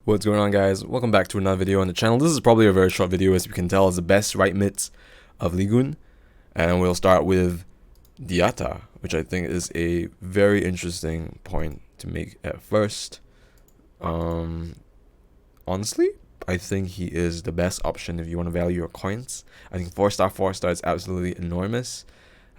What's going on, guys? Welcome back to another video on the channel. This is probably a very short video, as you can tell. It's the best right mids of Ligue, and we'll start with diatta, which I think is a very interesting point to make at first. Honestly, I think he is the best option if you want to value your coins. I think 4-star is absolutely enormous.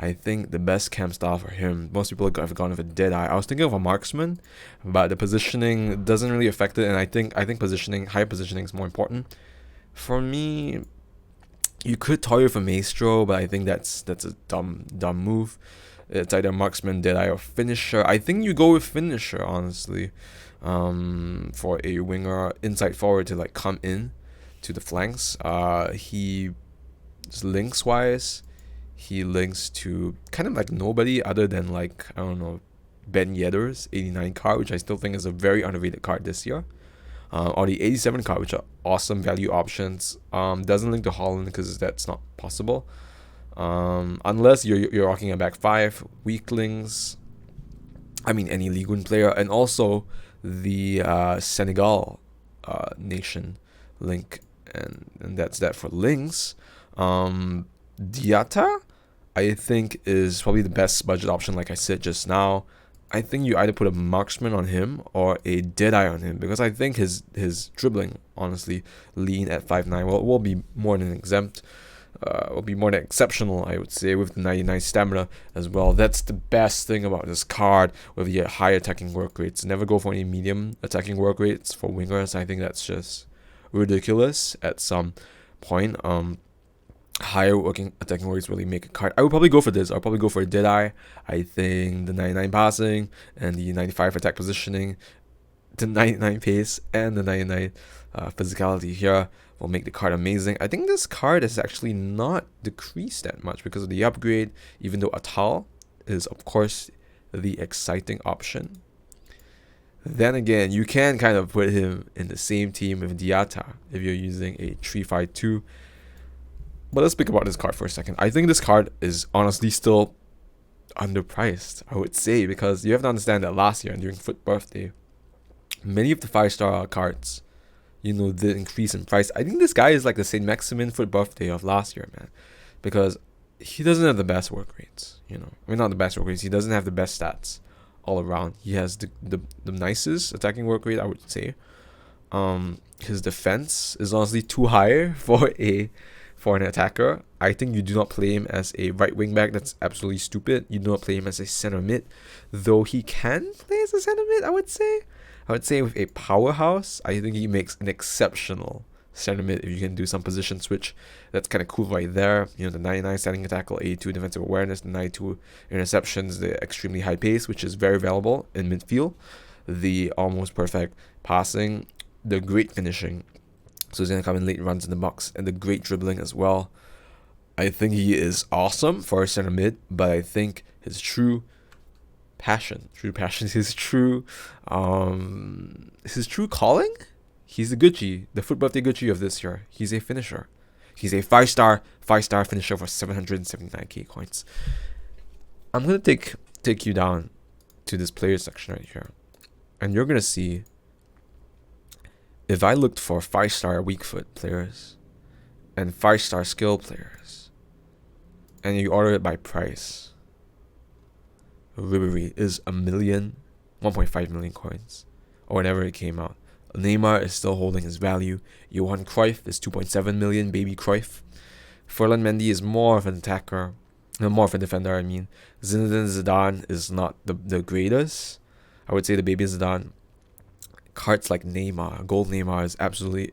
I think the best cam style for him, most people have gone with a dead-eye. I was thinking of a marksman, but the positioning doesn't really affect it, and I think positioning, high positioning is more important. For me, you could toy with a maestro, but I think that's a dumb move. It's either marksman, dead-eye, or finisher. I think you go with finisher, honestly, for a winger inside forward to like come in to the flanks. He links wise, he links to kind of like nobody other than like, I don't know, Ben Yedder's 89 card, which I still think is a very underrated card this year. Or the 87 card, which are awesome value options. Doesn't link to Holland because that's not possible. Unless you're rocking a back five, weaklings. I mean, any Ligue 1 player, and also the Senegal nation link, and that's that for links. Diatta, I think, is probably the best budget option, like I said just now. I think you either put a marksman on him or a dead-eye on him, because I think his dribbling, honestly, lean at 5'9", will be more than exempt. Will be more than exceptional, I would say, with the 99 stamina as well. That's the best thing about this card, with the high attacking work rates. Never go for any medium attacking work rates for wingers. I think that's just ridiculous at some point. Higher attacking work rates really make a card. I would probably go for this. I'll probably go for a dead-eye. I think the 99 passing and the 95 attack positioning, the 99 pace and the 99 physicality here will make the card amazing. I think this card is actually not decreased that much because of the upgrade, even though Atal is, of course, the exciting option. Then again, you can kind of put him in the same team with diatta if you're using a 3-5-2. But let's speak about this card for a second. I think this card is honestly still underpriced, I would say, because you have to understand that last year during FutBirthday, many of the 5-star cards, you know, did increase in price. I think this guy is like the Saint Maximin FutBirthday of last year, man, because he doesn't have the best work rates, you know. I mean, not the best work rates. He doesn't have the best stats all around. He has the nicest attacking work rate, I would say. His defense is honestly too high for an attacker. I think you do not play him as a right wing back. That's absolutely stupid. You do not play him as a center mid, though he can play as a center mid, I would say. With a powerhouse, I think he makes an exceptional center mid if you can do some position switch. That's kind of cool right there. You know, the 99 standing tackle, 82 defensive awareness, the 92 interceptions, the extremely high pace, which is very valuable in midfield, the almost perfect passing, the great finishing. So he's going to come in late runs in the box, and the great dribbling as well. I think he is awesome for a center mid, but I think his true passion, his true calling, he's the Gucci, the FutBirthday Gucci of this year. He's a finisher. He's a 5-star finisher for 779k coins. I'm going to take you down to this player section right here, and you're going to see, if I looked for 5-star weak foot players and 5-star skill players, and you order it by price, Ribery is 1.5 million coins, or whenever it came out. Neymar is still holding his value. Johan Cruyff is 2.7 million, baby Cruyff. Ferland Mendy is more of an attacker, more of a defender, I mean. Zinedine Zidane is not the greatest. I would say the baby Zidane. Cards like Neymar, gold Neymar, is absolutely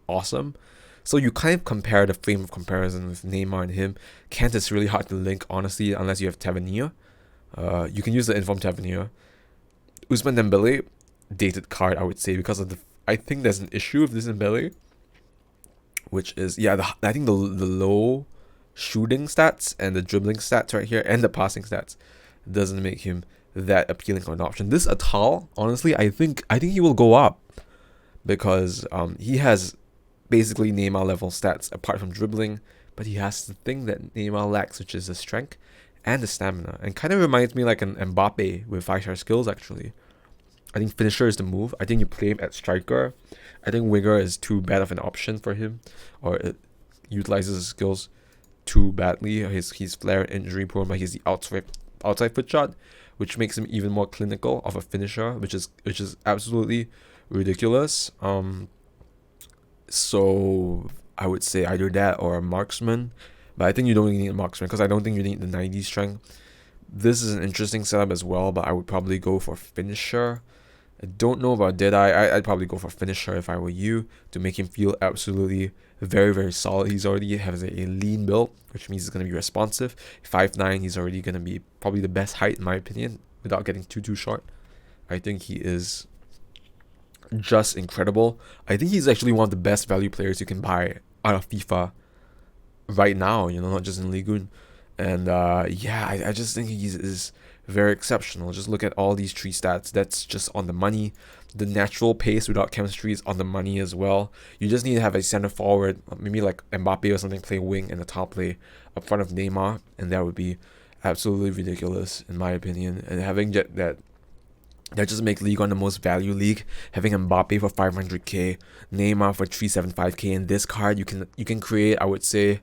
awesome. So you kind of compare the frame of comparison with Neymar and him. Kant is really hard to link, honestly, unless you have Tavernier. You can use the inform Tavernier. Ousmane Dembele, dated card, I would say, because of I think there's an issue with this Dembele, which is, I think the low shooting stats and the dribbling stats right here and the passing stats doesn't make him that appealing of an option. This Atal, honestly, I think he will go up, because he has basically Neymar level stats apart from dribbling, but he has the thing that Neymar lacks, which is the strength and the stamina, and kind of reminds me like an Mbappe with 5-star skills, actually. I think finisher is the move. I think you play him at striker. I think winger is too bad of an option for him, or it utilizes his skills too badly. He's flare injury prone, but he's the outside foot shot, which makes him even more clinical of a finisher, which is absolutely ridiculous. So I would say either that or a marksman, but I think you don't really need a marksman because I don't think you need the 90 strength. This is an interesting setup as well, but I would probably go for finisher. I don't know about Deadeye. I'd probably go for finisher if I were you, to make him feel absolutely very, very solid. He's already has a lean build, which means he's going to be responsive. 5'9", he's already going to be probably the best height in my opinion, without getting too short. I think he is just incredible. I think he's actually one of the best value players you can buy out of FIFA right now, you know, not just in Ligue. And yeah, I just think he is very exceptional. Just look at all these tree stats. That's just on the money. The natural pace without chemistry is on the money as well. You just need to have a center forward, maybe like Mbappe or something, play wing, and the top play up front of Neymar, and that would be absolutely ridiculous in my opinion. And having that just make League One the most value league. Having Mbappe for 500k, Neymar for 375k, and this card you can create. I would say,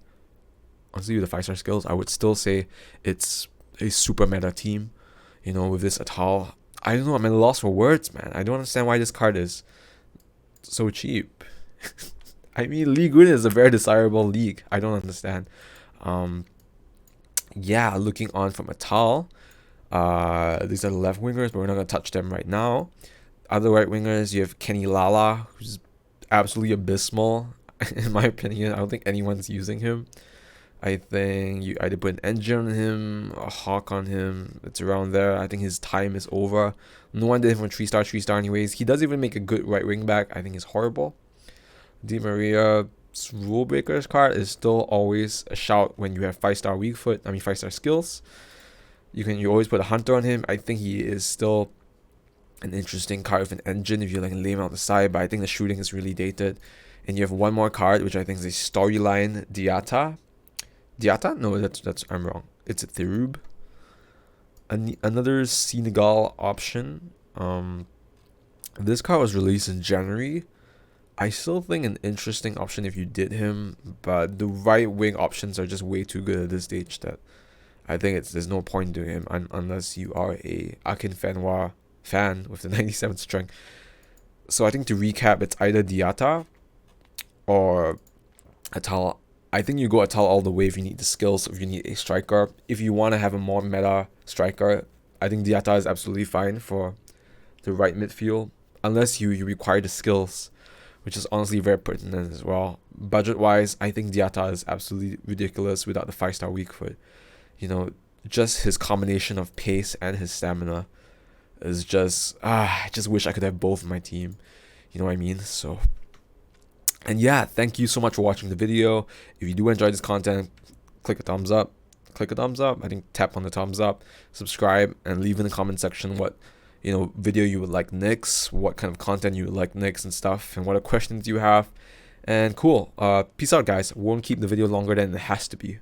honestly, with the 5-star skills, I would still say it's a super meta team. You know, with this Atal, I don't know. I'm at a loss for words, man. I don't understand why this card is so cheap. I mean, Ligue 1 is a very desirable league. I don't understand. Yeah, looking on from Atal. These are the left wingers, but we're not going to touch them right now. Other right wingers, you have Kenny Lala, who's absolutely abysmal, in my opinion. I don't think anyone's using him. I think you either put an engine on him, a hawk on him. It's around there. I think his time is over. No one did him from 3-star anyways. He does even make a good right wing back. I think he's horrible. Di Maria's rule breakers card is still always a shout when you have 5-star weak foot. 5-star skills. You always put a hunter on him. I think he is still an interesting card with an engine if you like lay him out the side, but I think the shooting is really dated. And you have one more card, which I think is a storyline diatta. Diatta? No, that's I'm wrong. It's a Therub. Another Senegal option. This card was released in January. I still think an interesting option if you did him, but the right wing options are just way too good at this stage that I think there's no point doing him unless you are a Akinfenwa fan with the 97 strength. So I think to recap, it's either Diatta or Atal. I think you go Atal all the way if you need the skills, if you need a striker. If you want to have a more meta striker, I think Diatta is absolutely fine for the right midfield, unless you require the skills, which is honestly very pertinent as well. Budget-wise, I think Diatta is absolutely ridiculous without the 5-star weak foot. You know, just his combination of pace and his stamina is just, I just wish I could have both in my team. You know what I mean? So, and yeah, thank you so much for watching the video. If you do enjoy this content, click a thumbs up. I think tap on the thumbs up, subscribe, and leave in the comment section what video you would like next, what kind of content you would like next and stuff, and what questions you have. And cool. Peace out, guys. Won't keep the video longer than it has to be.